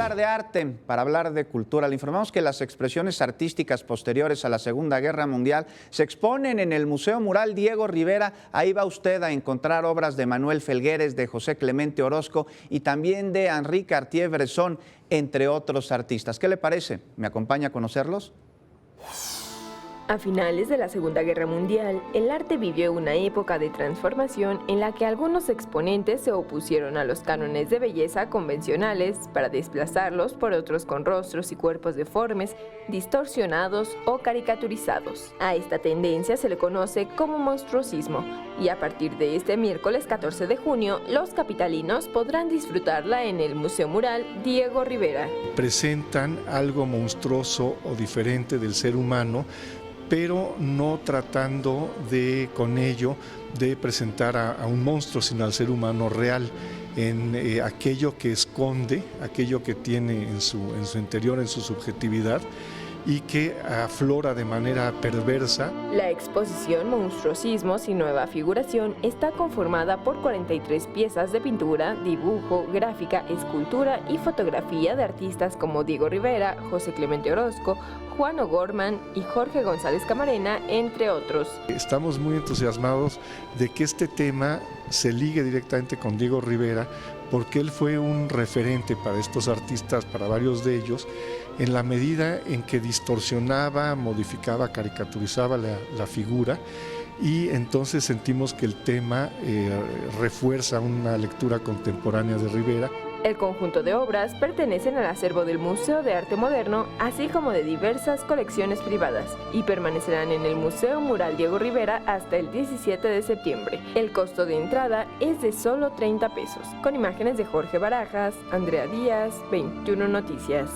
hablar de arte, para hablar de cultura, le informamos que las expresiones artísticas posteriores a la Segunda Guerra Mundial se exponen en el Museo Mural Diego Rivera. Ahí va usted a encontrar obras de Manuel Felgueres, de José Clemente Orozco y también de Henri Cartier-Bresson, entre otros artistas. ¿Qué le parece? ¿Me acompaña a conocerlos? A finales de la Segunda Guerra Mundial, el arte vivió una época de transformación en la que algunos exponentes se opusieron a los cánones de belleza convencionales para desplazarlos por otros con rostros y cuerpos deformes, distorsionados o caricaturizados. A esta tendencia se le conoce como monstruosismo, y a partir de este miércoles 14 de junio, los capitalinos podrán disfrutarla en el Museo Mural Diego Rivera. Presentan algo monstruoso o diferente del ser humano, pero no tratando de, con ello, de presentar a un monstruo, sino al ser humano real, en aquello que esconde, aquello que tiene en su interior, en su subjetividad, y que aflora de manera perversa. La exposición Monstruosismos y Nueva Figuración está conformada por 43 piezas de pintura, dibujo, gráfica, escultura y fotografía de artistas como Diego Rivera, José Clemente Orozco, Juan O'Gorman y Jorge González Camarena, entre otros. Estamos muy entusiasmados de que este tema se ligue directamente con Diego Rivera, porque él fue un referente para estos artistas, para varios de ellos, en la medida en que distorsionaba, modificaba, caricaturizaba la figura, y entonces sentimos que el tema refuerza una lectura contemporánea de Rivera. El conjunto de obras pertenecen al acervo del Museo de Arte Moderno, así como de diversas colecciones privadas, y permanecerán en el Museo Mural Diego Rivera hasta el 17 de septiembre. El costo de entrada es de solo 30 pesos. Con imágenes de Jorge Barajas, Andrea Díaz, 21 Noticias.